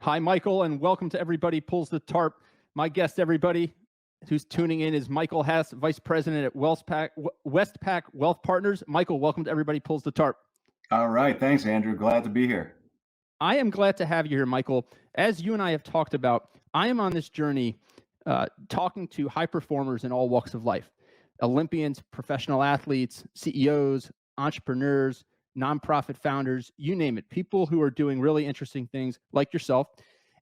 Hi, Michael, and welcome to Everybody Pulls the Tarp. My guest, everybody who's tuning in, is Michael Hess, Vice President at Westpac Wealth Partners. Michael, welcome to Everybody Pulls the Tarp. All right. Thanks, Andrew. Glad to be here. I am glad to have you here, Michael. As you and I have talked about, I am on this journey talking to high performers in all walks of life: Olympians, professional athletes, CEOs, entrepreneurs, nonprofit founders, you name it, people who are doing really interesting things like yourself.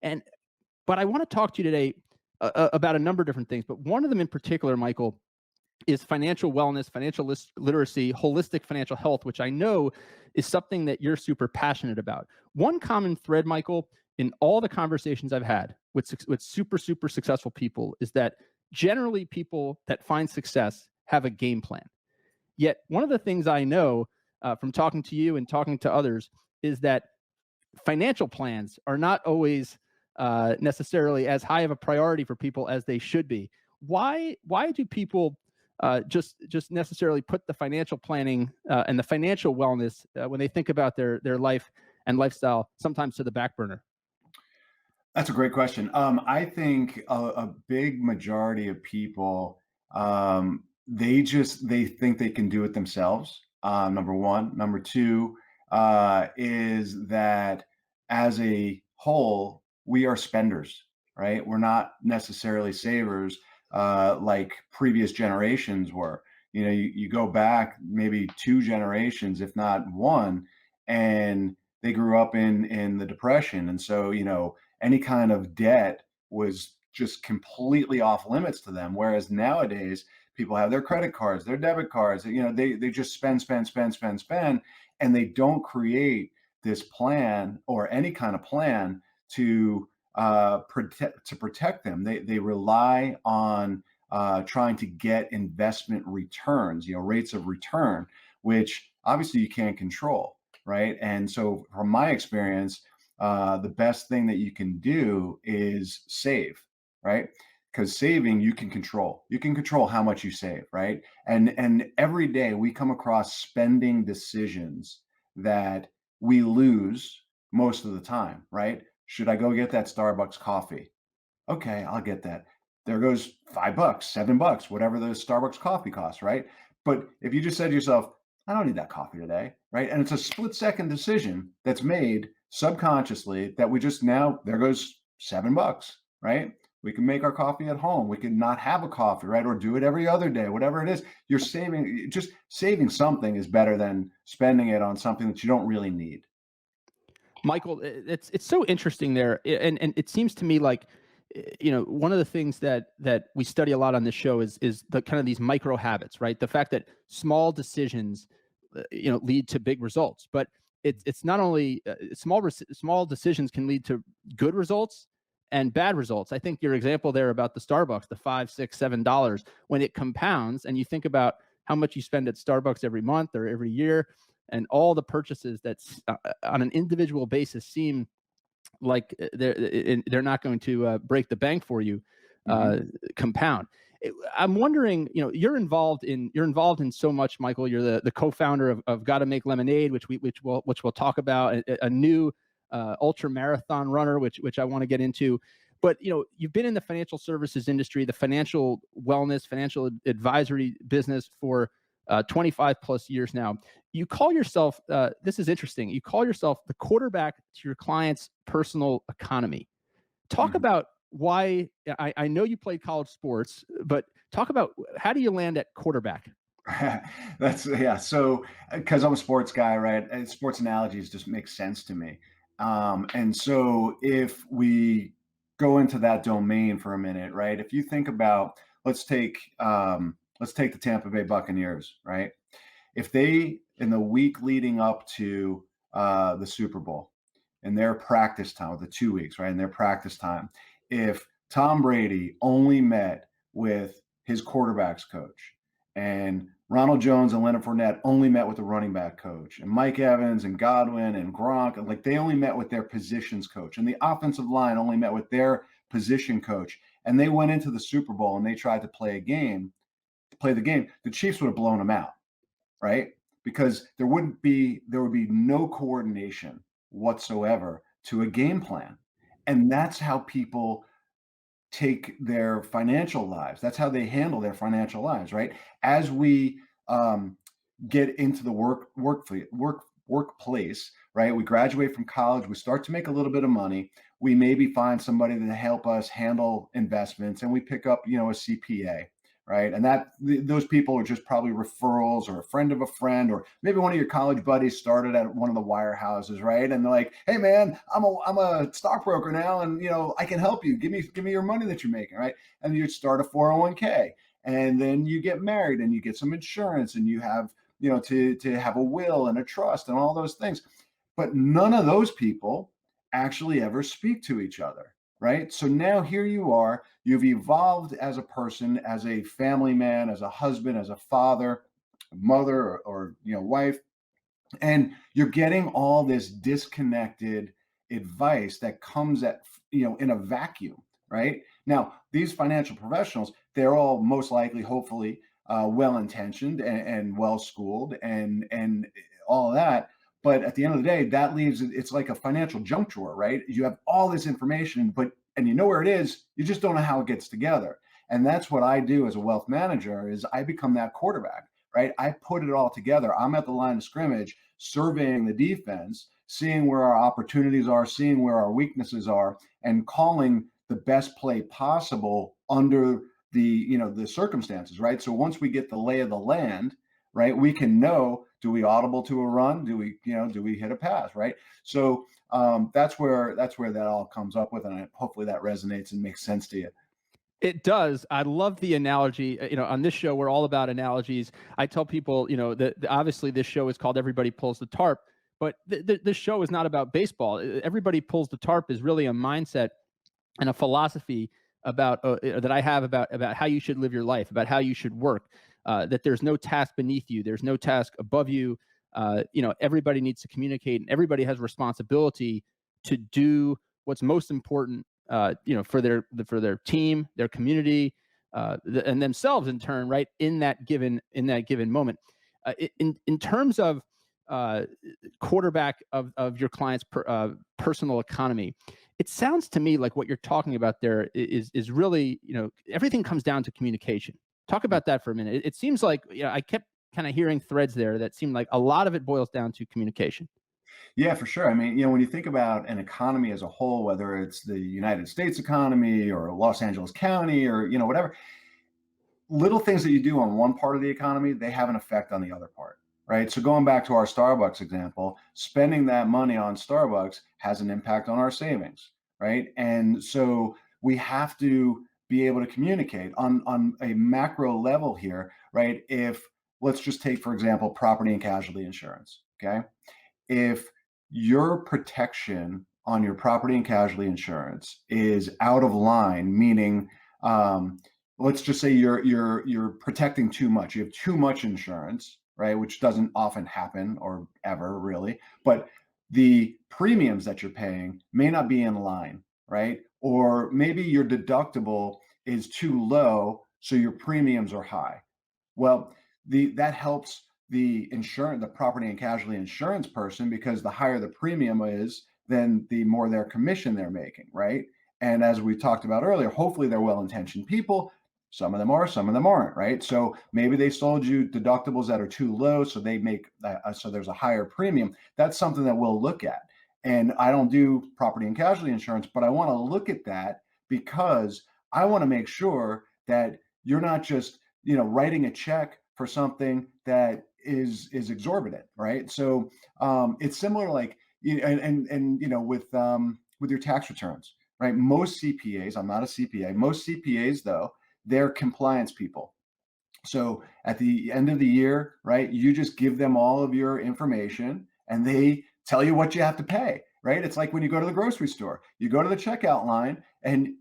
But I want to talk to you today about a number of different things, but one of them in particular, Michael, is financial wellness, financial literacy, holistic financial health, which I know is something that you're super passionate about. One common thread, Michael, in all the conversations I've had with super successful people is that generally people that find success have a game plan. Yet one of the things I know from talking to you and talking to others is that financial plans are not always necessarily as high of a priority for people as they should be. Why do people just necessarily put the financial planning and the financial wellness when they think about their life and lifestyle sometimes to the back burner? That's a great question. I think a big majority of people, they think they can do it themselves. Number one. Number two is that as a whole, we are spenders, right? We're not necessarily savers like previous generations were. You go back maybe two generations, if not one, and they grew up in the Depression, and so any kind of debt was just completely off limits to them. Whereas nowadays, people have their credit cards, their debit cards, they just spend, and they don't create this plan or any kind of plan to protect them. They rely on trying to get investment returns, rates of return, which obviously you can't control, right? And so, from my experience, the best thing that you can do is save, right? Because saving you can control. You can control how much you save, right? And every day we come across spending decisions that we lose most of the time, right? Should I go get that Starbucks coffee? Okay, I'll get that. There goes $5, $7, whatever the Starbucks coffee costs, right? But if you just said to yourself, I don't need that coffee today, right? And it's a split second decision that's made subconsciously that we just now, there goes $7, right? We can make our coffee at home. We can not have a coffee, right? Or do it every other day, whatever it is. You're just saving something is better than spending it on something that you don't really need. Michael, it's so interesting there, and it seems to me like one of the things that we study a lot on this show is the kind of these micro habits, right? The fact that small decisions lead to big results, but it's not only small decisions can lead to good results and bad results. I think your example there about the Starbucks, the $5, $6, $7, when it compounds, and you think about how much you spend at Starbucks every month or every year, and all the purchases that's on an individual basis seem like they're not going to break the bank for you, Mhm. compound. I'm wondering, you're involved in so much, Michael. You're the co-founder of Got to Make Lemonade, which we'll talk about, a new ultra marathon runner, which I want to get into. But you've been in the financial services industry, the financial wellness, financial advisory business for 25 plus years now. You call yourself, this is interesting, you call yourself the quarterback to your client's personal economy. Talk Mhm. about why. I know you played college sports, but talk about how do you land at quarterback? That's yeah. So because I'm a sports guy, right? And sports analogies just make sense to me. And so if we go into that domain for a minute, right? If you think about, let's take the Tampa Bay Buccaneers, right? If they in the week leading up to the Super Bowl, in their practice time, the 2 weeks, right? In their practice time, if Tom Brady only met with his quarterbacks coach, and Ronald Jones and Leonard Fournette only met with the running back coach, and Mike Evans and Godwin and Gronk, and like they only met with their positions coach, and the offensive line only met with their position coach, and they went into the Super Bowl and they tried to play the game, the Chiefs would have blown them out, right? Because there would be no coordination whatsoever to a game plan. And that's how people take their financial lives. That's how they handle their financial lives, right? As we get into the workplace, right? We graduate from college, we start to make a little bit of money. We maybe find somebody to help us handle investments, and we pick up, a CPA, right? And those people are just probably referrals or a friend of a friend, or maybe one of your college buddies started at one of the wirehouses, right? And they're like, "Hey, man, I'm a stockbroker now, and I can help you. Give me your money that you're making, right?" And you start a 401k, and then you get married, and you get some insurance, and you have to have a will and a trust and all those things. But none of those people actually ever speak to each other, right? So now here you are, you've evolved as a person, as a family man, as a husband, as a father, mother, or wife, and you're getting all this disconnected advice that comes in a vacuum, right? Now these financial professionals, they're all most likely, hopefully, well intentioned and well schooled and all of that. But at the end of the day, that leaves it's like a financial junk drawer, right? You have all this information, and you know where it is, you just don't know how it gets together. And that's what I do as a wealth manager, is I become that quarterback, right? I put it all together. I'm at the line of scrimmage, surveying the defense, seeing where our opportunities are, seeing where our weaknesses are, and calling the best play possible under the circumstances, right? So once we get the lay of the land, right, we can know, do we audible to a run? Do we hit a pass, right? So that's where that all comes up with, and hopefully that resonates and makes sense to you. It does. I love the analogy. On this show, we're all about analogies. I tell people, that obviously this show is called Everybody Pulls the Tarp, but this show is not about baseball. Everybody Pulls the Tarp is really a mindset and a philosophy about that I have about how you should live your life, about how you should work. That there's no task beneath you, there's no task above you. Everybody needs to communicate, and everybody has responsibility to do what's most important, for their team, their community, and themselves in turn, right, in that given moment. In terms of quarterback of your client's personal economy, it sounds to me like what you're talking about there is really, everything comes down to communication. Talk about that for a minute. It seems like, I kept kind of hearing threads there that seemed like a lot of it boils down to communication. Yeah, for sure. I mean, when you think about an economy as a whole, whether it's the United States economy or Los Angeles County or whatever, little things that you do on one part of the economy, they have an effect on the other part, right? So going back to our Starbucks example, spending that money on Starbucks has an impact on our savings, right? And so we have to be able to communicate on a macro level here, right? If let's just take, for example, property and casualty insurance, okay? If your protection on your property and casualty insurance is out of line, meaning let's just say you're protecting too much. You have too much insurance, right? Which doesn't often happen or ever really, but the premiums that you're paying may not be in line, right? Or maybe your deductible is too low, so your premiums are high. Well, that helps the property and casualty insurance person, because the higher the premium is, then the more their commission they're making, right? And as we talked about earlier, hopefully they're well-intentioned people. Some of them are, some of them aren't, right? So maybe they sold you deductibles that are too low, so they make so there's a higher premium. That's something that we'll look at. And I don't do property and casualty insurance, but I want to look at that because I want to make sure that you're not just writing a check for something that is exorbitant, right? So it's similar, like with your tax returns, right? Most CPAs, I'm not a CPA, most CPAs though, they're compliance people. So at the end of the year, right, you just give them all of your information and they tell you what you have to pay, right? It's like when you go to the grocery store, you go to the checkout line, and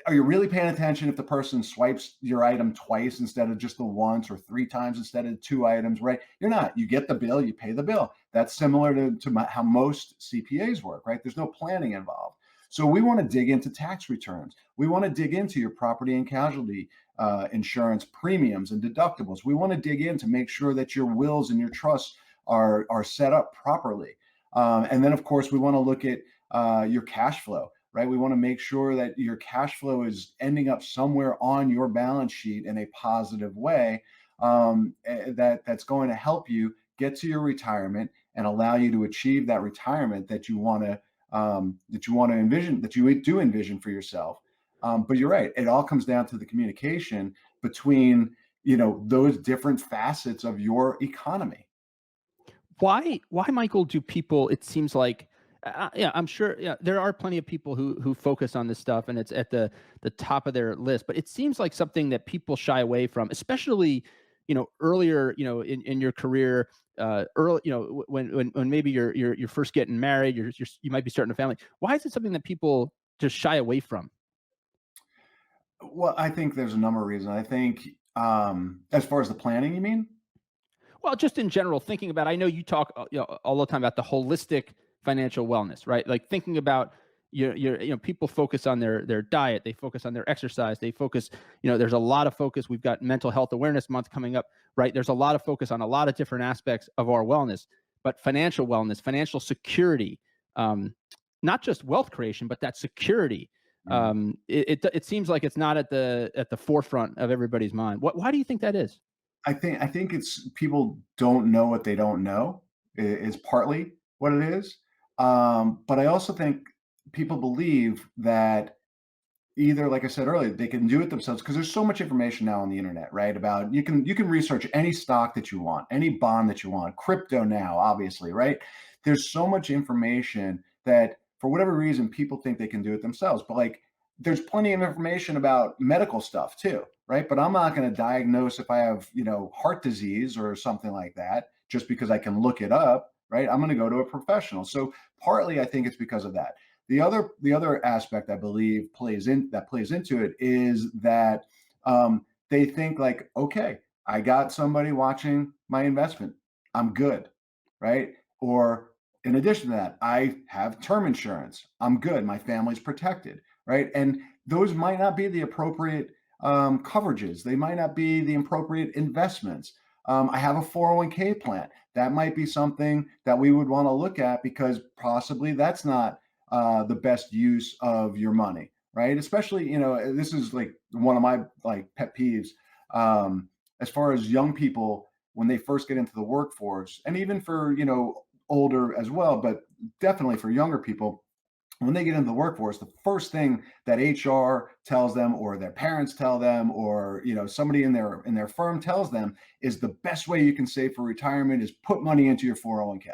are you really paying attention if the person swipes your item twice instead of just the once, or three times instead of two items, right? You're not. You get the bill, you pay the bill. That's similar to how most CPAs work, right? There's no planning involved. So we want to dig into tax returns. We want to dig into your property and casualty insurance premiums and deductibles. We want to dig in to make sure that your wills and your trusts are set up properly. And then, of course, we want to look at your cash flow. right? We want to make sure that your cash flow is ending up somewhere on your balance sheet in a positive way, that's going to help you get to your retirement and allow you to achieve that retirement that you want to envision, that you do envision for yourself. But you're right; it all comes down to the communication between those different facets of your economy. Why, Michael, do people, it seems like, yeah, I'm sure, yeah, there are plenty of people who focus on this stuff and it's at the top of their list, but it seems like something that people shy away from, especially, earlier, in your career, early, when maybe you're first getting married, you might be starting a family. Why is it something that people just shy away from? Well, I think there's a number of reasons. I think, as far as the planning, you mean? Well, just in general, thinking about, I know you talk, all the time about the holistic financial wellness, right? Like thinking about people focus on their diet, they focus on their exercise, they focus, there's a lot of focus. We've got Mental Health Awareness Month coming up, right? There's a lot of focus on a lot of different aspects of our wellness, but financial wellness, financial security, um, not just wealth creation, but that security. Mhm. It seems like it's not at the forefront of everybody's mind. Why do you think that is? I think it's people don't know what they don't know is partly what it is. But I also think people believe that either, like I said earlier, they can do it themselves because there's so much information now on the internet, right? About you can research any stock that you want, any bond that you want, crypto now, obviously, right? There's so much information that for whatever reason people think they can do it themselves. But like there's plenty of information about medical stuff too, right? But I'm not going to diagnose if I have, heart disease or something like that just because I can look it up, right? I'm going to go to a professional. So partly I think it's because of that. The other aspect I believe plays into it is that they think like, okay, I got somebody watching my investment, I'm good, right? Or in addition to that, I have term insurance, I'm good, my family's protected, right? And those might not be the appropriate coverages, they might not be the appropriate investments. I have a 401k plan. That might be something that we would want to look at because possibly that's not the best use of your money, right? Especially, this is like one of my like pet peeves. Um, as far as young people when they first get into the workforce, and even for older as well, but definitely for younger people, when they get into the workforce, the first thing that HR tells them, or their parents tell them, or somebody in their firm tells them is the best way you can save for retirement is put money into your 401k,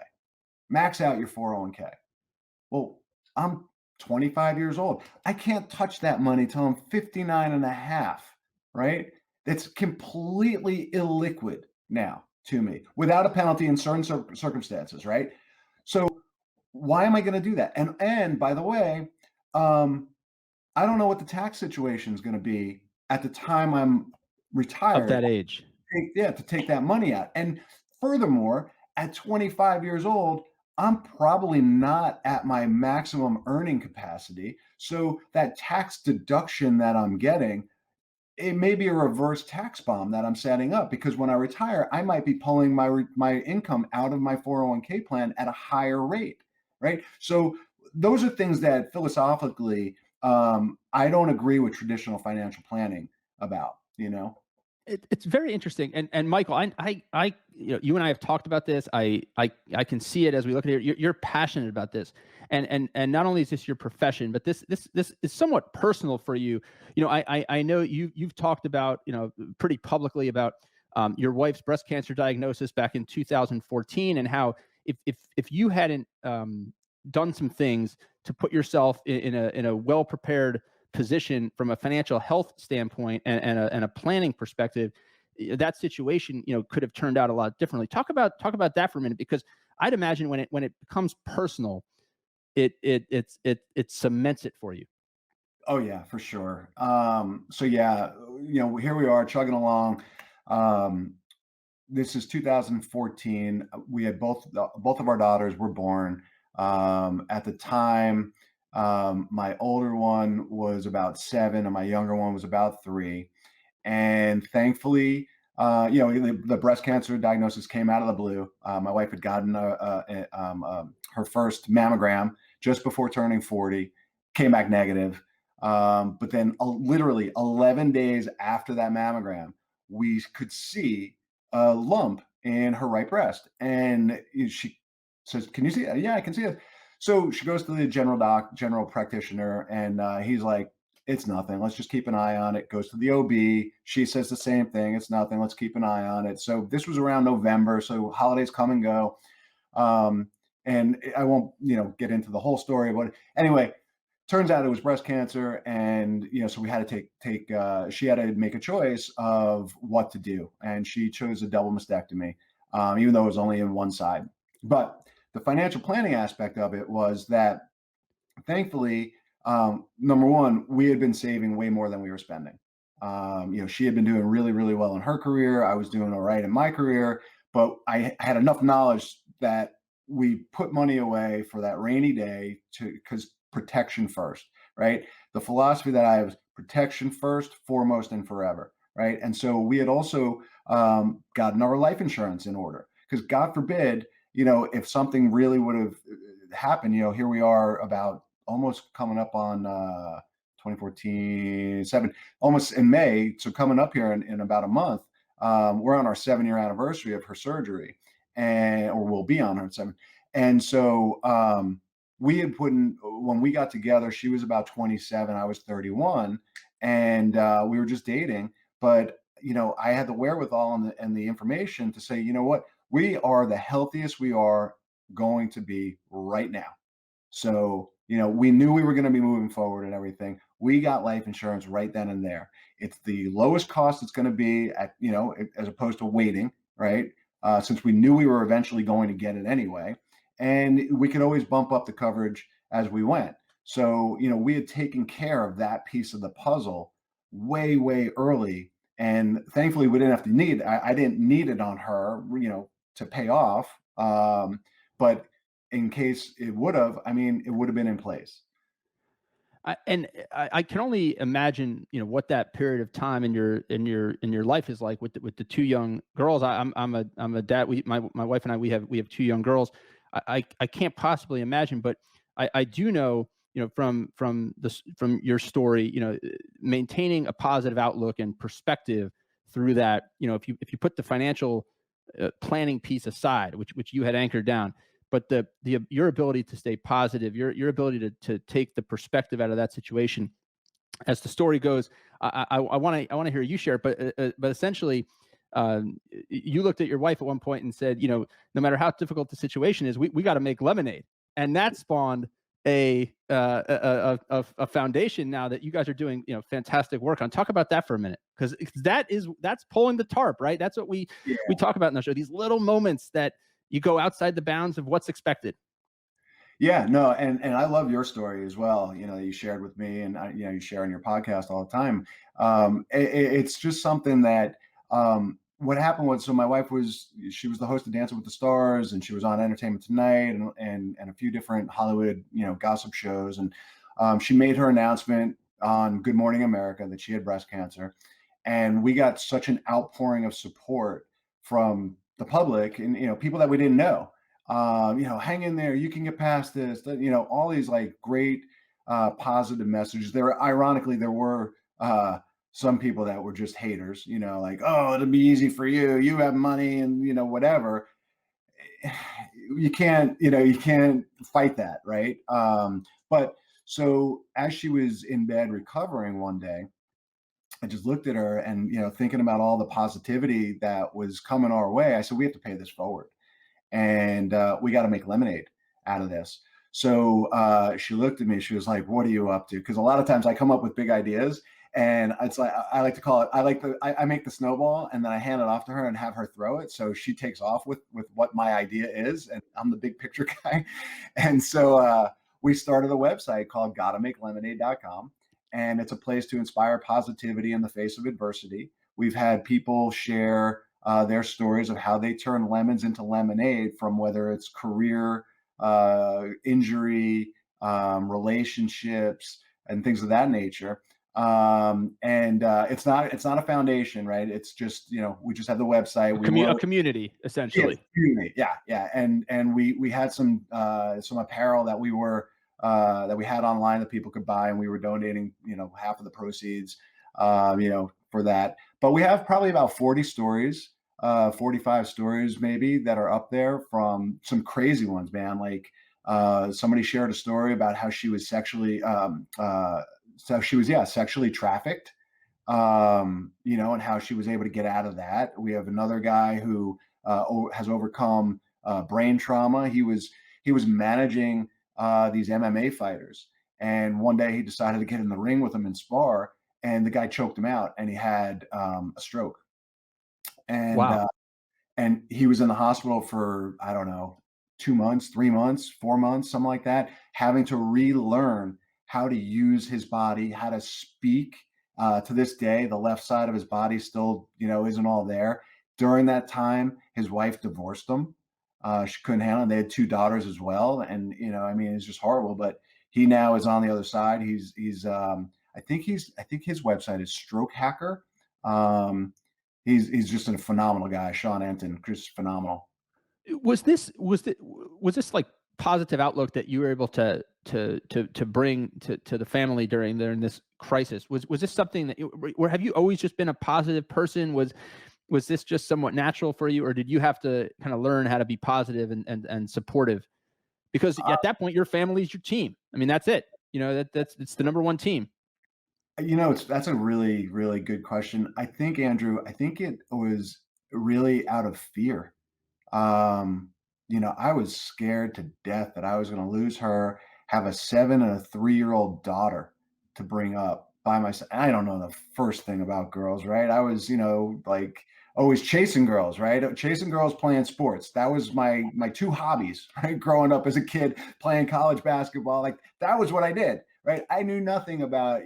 max out your 401k. Well, I'm 25 years old. I can't touch that money till I'm 59 and a half, right? It's completely illiquid now to me without a penalty in certain circumstances, right? So why am I going to do that? And by the way, um, I don't know what the tax situation is going to be at the time I'm Of retired that age. to take that money out. And furthermore, at 25 years old, I'm probably not at my maximum earning capacity. So that tax deduction that I'm getting, it may be a reverse tax bomb that I'm setting up because when I retire, I might be pulling my income out of my 401k plan at a higher rate, right? So those are things that philosophically I don't agree with traditional financial planning about. It's very interesting, and Michael, you and I have talked about this. I can see it as we look at it. You're passionate about this, and not only is this your profession, but this is somewhat personal for you. I know you've talked about, pretty publicly about, your wife's breast cancer diagnosis back in 2014, and how if you hadn't, done some things to put yourself in a well prepared position from a financial health standpoint and a planning perspective, that situation, could have turned out a lot differently. Talk about that for a minute, because I'd imagine when it becomes personal, it cements it for you. Oh yeah, for sure. So yeah, here we are chugging along. Um, this is 2014. We had both of our daughters were born. At the time, my older one was about 7, and my younger one was about 3. And thankfully, the breast cancer diagnosis came out of the blue. My wife had gotten her first mammogram just before turning 40. came back negative. But then literally 11 days after that mammogram, we could see a lump in her right breast. And she says, "Can you see it?" "Yeah, I can see it." So she goes to the general practitioner, and he's like, "It's nothing. Let's just keep an eye on it." Goes to the OB. She says the same thing. "It's nothing. Let's keep an eye on it." So this was around November. So holidays come and go. Um, and I won't, get into the whole story, but anyway, turns out it was breast cancer, and so we had to take she had to make a choice of what to do, and she chose a double mastectomy, even though it was only in one side. But the financial planning aspect of it was that, thankfully, number one, we had been saving way more than we were spending. She had been doing really, really well in her career. I was doing all right in my career, but I had enough knowledge that we put money away for that rainy day, because protection first, right? The philosophy that I have is protection first, foremost, and forever, right? And so we had also gotten our life insurance in order, because God forbid, if something really would have happened, here we are about almost coming up on 2014, almost in May. So coming up here in about a month, we're on our 7-year anniversary of her surgery, or we'll be on her 7. And so we had when we got together, she was about 27, I was 31, and we were just dating. But I had the wherewithal and the information to say, you know what, we are the healthiest we are going to be right now. So, we knew we were going to be moving forward and everything. We got life insurance right then and there. It's the lowest cost it's going to be at, as opposed to waiting, right? Since we knew we were eventually going to get it anyway. And we could always bump up the coverage as we went. So, we had taken care of that piece of the puzzle way, way early. And thankfully, we didn't have to I didn't need it on her, to pay off. But in case it would have, it would have been in place. I can only imagine, what that period of time in your life is like with the two young girls. I'm a dad. My wife and I, we have two young girls. I can't possibly imagine, but I do know, from your story, maintaining a positive outlook and perspective through that. If you put the financial planning piece aside, which you had anchored down, but your ability to stay positive, your ability to take the perspective out of that situation, as the story goes, I want to hear you share it, but essentially, you looked at your wife at one point and said, no matter how difficult the situation is, we got to make lemonade, and that spawned a foundation now that you guys are doing fantastic work on. Talk about that for a minute, because that's pulling the tarp, right? That's what we talk about in the show. These little moments that you go outside the bounds of what's expected. Yeah, no, and I love your story as well. You shared with me, and you share on your podcast all the time. It's just something that what happened was, so my wife she was the host of Dancing with the Stars, and she was on Entertainment Tonight and a few different Hollywood gossip shows, and she made her announcement on Good Morning America that she had breast cancer, and we got such an outpouring of support from the public and people that we didn't know. Hang in there, you can get past this. All these like great positive messages. Ironically, there were some people that were just haters. Like, oh, it'll be easy for you. You have money, and whatever. You can't fight that, right? But so as she was in bed recovering one day, I just looked at her and, thinking about all the positivity that was coming our way, I said, we have to pay this forward, and we got to make lemonade out of this. So she looked at me. She was like, "What are you up to?" Because a lot of times I come up with big ideas, and it's like I like to call it. I make the snowball, and then I hand it off to her and have her throw it. So she takes off with what my idea is, and I'm the big picture guy. And so we started a website called GottaMakeLemonade.com, and it's a place to inspire positivity in the face of adversity. We've had people share their stories of how they turn lemons into lemonade, from whether it's career, injury, relationships, and things of that nature. And it's not a foundation, right? It's just we just have the website. A community, essentially. Yeah, community. Yeah. And we had some apparel that we were that we had online that people could buy, and we were donating, half of the proceeds, for that. But we have probably about 40 stories, 45 stories maybe that are up there, from some crazy ones, man. Like somebody shared a story about how she was sexually trafficked, and how she was able to get out of that. We have another guy who has overcome brain trauma. He was managing these MMA fighters, and one day he decided to get in the ring with them and spar, and the guy choked him out, and he had a stroke, and Wow. uh, and he was in the hospital for, I don't know, 2 months, 3 months, 4 months, something like that, having to relearn how to use his body, how to speak. To this day, the left side of his body still, isn't all there. During that time, his wife divorced him. She couldn't handle it. They had two daughters as well, and I mean, it's just horrible. But he now is on the other side. I think his website is Stroke Hacker. Um, he's just a phenomenal guy, Sean Enton, just phenomenal. Was this like positive outlook that you were able to bring to the family during this crisis? Was this something that or have you always just been a positive person? Was this just somewhat natural for you, or did you have to kind of learn how to be positive and supportive? Because at that point, your family is your team. I mean, that's it. That's it's the number one team. That's a really, really good question. I think, Andrew, I think it was really out of fear. Um, I was scared to death that I was going to lose her, have a 7 and a 3-year-old daughter to bring up by myself. I don't know the first thing about girls, right? I was, like always chasing girls, right? Chasing girls, playing sports. That was my two hobbies, right? Growing up as a kid, playing college basketball, like that was what I did, right? I knew nothing about,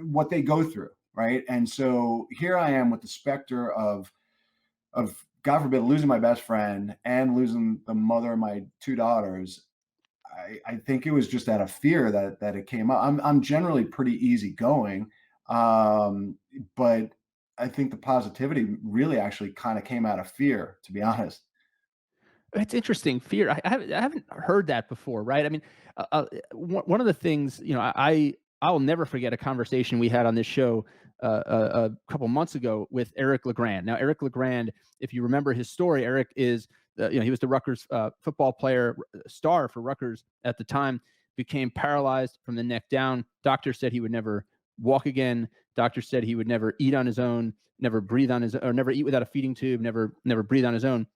what they go through, right? And so here I am with the specter of God forbid losing my best friend and losing the mother of my two daughters. I think it was just out of fear that it came up. I'm generally pretty easygoing, but I think the positivity really actually kind of came out of fear, to be honest. It's interesting. Fear. I haven't heard that before, right? I mean, one of the things, I'll never forget a conversation we had on this show a couple months ago with Eric LeGrand. Now, Eric LeGrand, if you remember his story, Eric is, he was the Rutgers football player, star for Rutgers at the time, became paralyzed from the neck down. Doctor said he would never walk again. Doctor said he would never eat on his own, never breathe on his, or never eat without a feeding tube, never breathe on his own.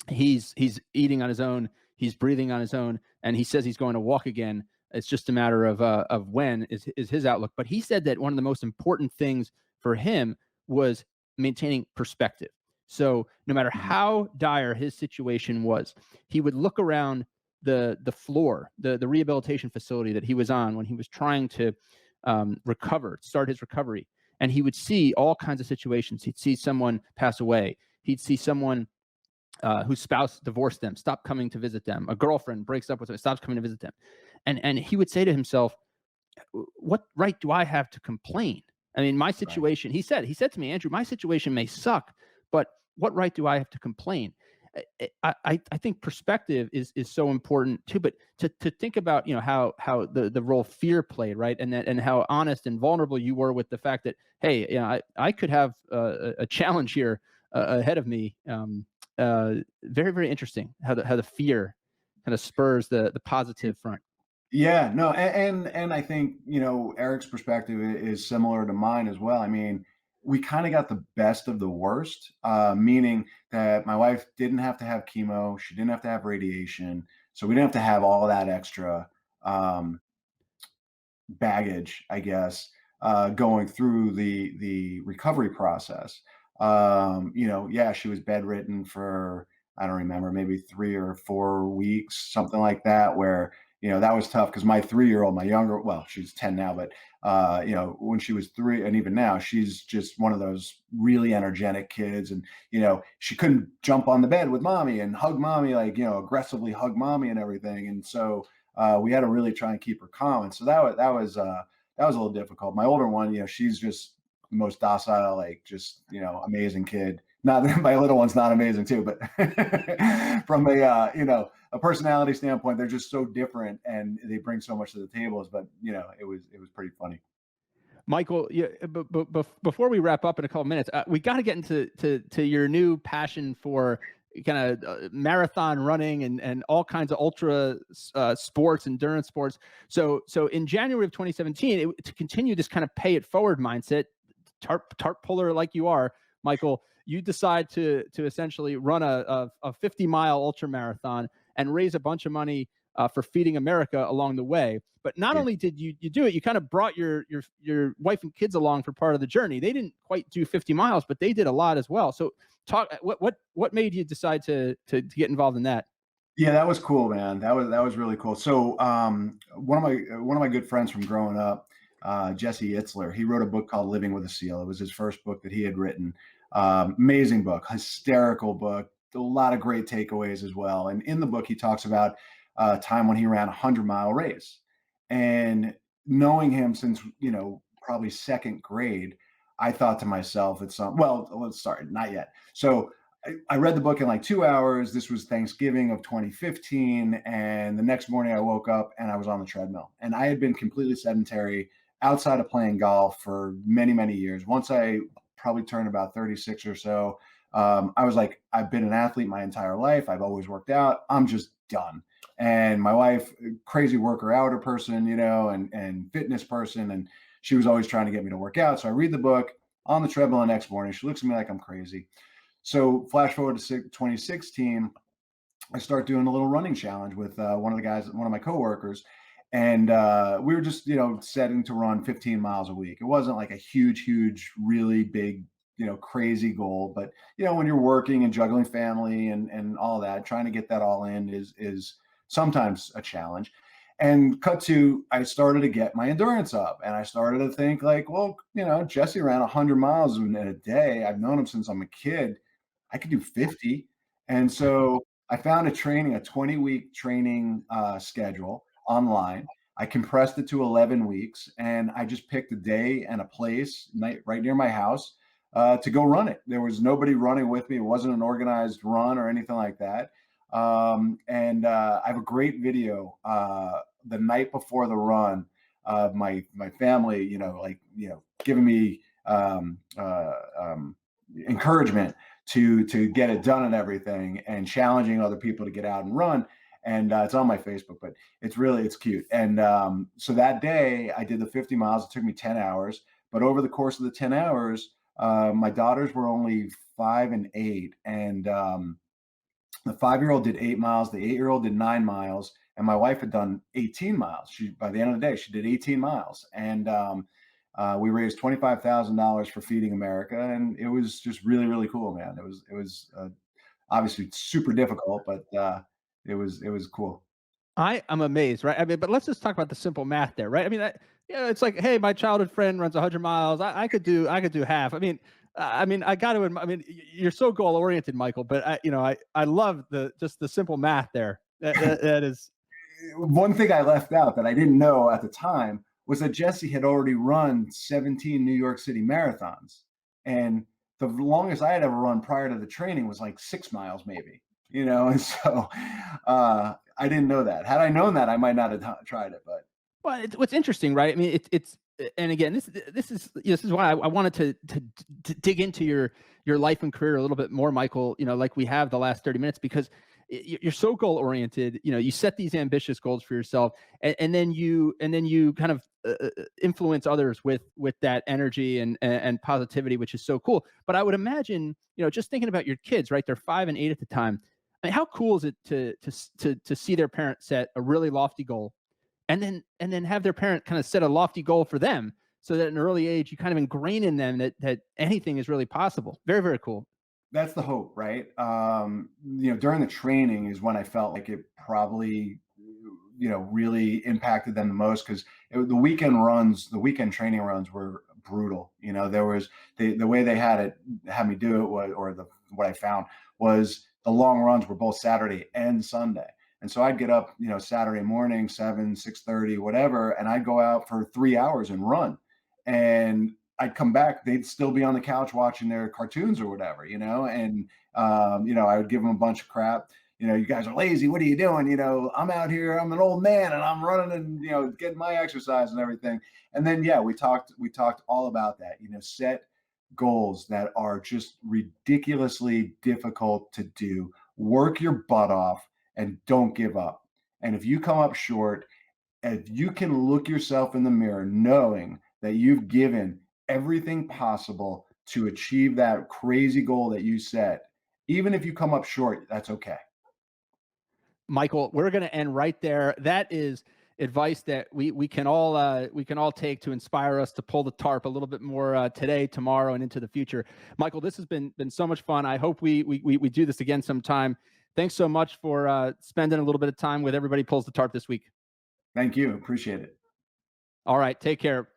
He's eating on his own, he's breathing on his own, and he says he's going to walk again. It's just a matter of when is his outlook. But he said that one of the most important things for him was maintaining perspective. So no matter Mhm. how dire his situation was, he would look around the floor, the rehabilitation facility that he was on when he was trying to start his recovery, and he would see all kinds of situations. He'd see someone pass away. He'd see someone whose spouse divorced them, stopped coming to visit them. A girlfriend breaks up with them, stops coming to visit them, and he would say to himself, "What right do I have to complain? I mean, my Right. situation." He said to me, "Andrew, my situation may suck, but what right do I have to complain?" I think perspective is so important too, but to think about how the role fear played, right, and how honest and vulnerable you were with the fact that, hey, I could have a challenge here ahead of me. Very, very interesting how the fear kind of spurs the positive front. Yeah, no, and I think, Eric's perspective is similar to mine as well. I mean, we kind of got the best of the worst, meaning that my wife didn't have to have chemo, she didn't have to have radiation, so we didn't have to have all that extra um, baggage, I guess, going through the recovery process. Yeah, she was bedridden for, I don't remember, maybe 3 or 4 weeks, something like that, where that was tough because my 3-year-old, my younger, well, she's 10 now, but when she was 3, and even now, she's just one of those really energetic kids, and she couldn't jump on the bed with mommy and hug mommy, like aggressively hug mommy and everything, and so we had to really try and keep her calm. And so that was a little difficult. My older one, she's just the most docile, like just amazing kid. Not my little one's not amazing too, but from a a personality standpoint, they're just so different and they bring so much to the tables. But it was pretty funny. Michael, yeah, but before we wrap up in a couple minutes, we got to get into to your new passion for kind of marathon running and all kinds of ultra sports, endurance sports. So in January of 2017, to continue this kind of pay it forward mindset, tarp puller like you are, Michael, you decide to essentially run a 50-mile ultra marathon and raise a bunch of money for Feeding America along the way. But not Yeah. only did you do it, you kind of brought your wife and kids along for part of the journey. They didn't quite do 50 miles, but they did a lot as well. So talk what made you decide to get involved in that? Yeah, that was cool, man. That was really cool. So, one of my good friends from growing up, Jesse Itzler, he wrote a book called Living with a SEAL. It was his first book that he had written. Amazing book, hysterical book, a lot of great takeaways as well. And in the book, he talks about a time when he ran a 100-mile race. And knowing him since probably second grade, I thought to myself, it's well, let's start, not yet. So I read the book in like 2 hours. This was Thanksgiving of 2015. And the next morning I woke up and I was on the treadmill. And I had been completely sedentary outside of playing golf for many, many years. Once I probably turned about 36 or so, I was like, I've been an athlete my entire life. I've always worked out. I'm just done. And my wife, crazy worker outer person, and fitness person. And she was always trying to get me to work out. So I read the book on the treadmill the next morning. She looks at me like I'm crazy. So flash forward to 2016, I start doing a little running challenge with one of the guys, one of my coworkers, and we were just setting to run 15 miles a week. It wasn't like a huge, really big, crazy goal, but when you're working and juggling family and all that, trying to get that all in is sometimes a challenge. And cut to, I started to get my endurance up, and I started to think like, well, Jesse ran 100 miles in a day. I've known him since I'm a kid. I could do 50. And so I found a 20-week training schedule online. I compressed it to 11 weeks, and I just picked a day and a place right near my house to go run it. There was nobody running with me. It wasn't an organized run or anything like that. And I have a great video the night before the run of my family, giving me encouragement to get it done and everything, and challenging other people to get out and run. And it's on my Facebook, but it's cute. And so that day I did the 50 miles. It took me 10 hours, but over the course of the 10 hours, my daughters were only 5 and 8, and the 5-year-old did 8 miles, the 8-year-old did 9 miles, and my wife had done 18 miles. By the end of the day, she did 18 miles. And we raised $25,000 for Feeding America, and it was just really, really cool, man. It was obviously super difficult, but it was cool. I am amazed, right? I mean, but let's just talk about the simple math there, right? I mean, it's like, hey, my childhood friend runs 100 miles. I could do half. I got to. I mean, you're so goal oriented, Michael. But I love the simple math there. That is. One thing I left out that I didn't know at the time was that Jesse had already run 17 New York City marathons, and the longest I had ever run prior to the training was like 6 miles, maybe. And so I didn't know that. Had I known that, I might not have tried it. But Well, what's interesting, right? I mean, it's and again, this is why I wanted to dig into your life and career a little bit more, Michael. Like we have the last 30 minutes, because you're so goal oriented. You set these ambitious goals for yourself, and then you kind of influence others with that energy and positivity, which is so cool. But I would imagine, just thinking about your kids, right? They're 5 and 8 at the time. I mean, how cool is it to see their parents set a really lofty goal, and then have their parent kind of set a lofty goal for them, so that at an early age you kind of ingrain in them that anything is really possible. Very, very cool. that's the hope, right? During the training is when I felt like it probably, really impacted them the most, because the weekend training runs were brutal. There was the way they had me do it was, or what I found was the long runs were both Saturday and Sunday. And so I'd get up, Saturday morning, 7, 6:30, whatever, and I'd go out for 3 hours and run. And I'd come back, they'd still be on the couch watching their cartoons or whatever, and I would give them a bunch of crap. You guys are lazy. What are you doing? I'm out here. I'm an old man, and I'm running and getting my exercise and everything. And then yeah, we talked all about that. Set goals that are just ridiculously difficult to do. Work your butt off and don't give up. And if you come up short, if you can look yourself in the mirror knowing that you've given everything possible to achieve that crazy goal that you set, even if you come up short, that's okay. Michael, we're going to end right there. That is advice that we can all take to inspire us to pull the tarp a little bit more today, tomorrow, and into the future. Michael, this has been so much fun. I hope we do this again sometime. Thanks so much for spending a little bit of time with Everybody Pulls the Tarp this week. Thank you. Appreciate it. All right, take care.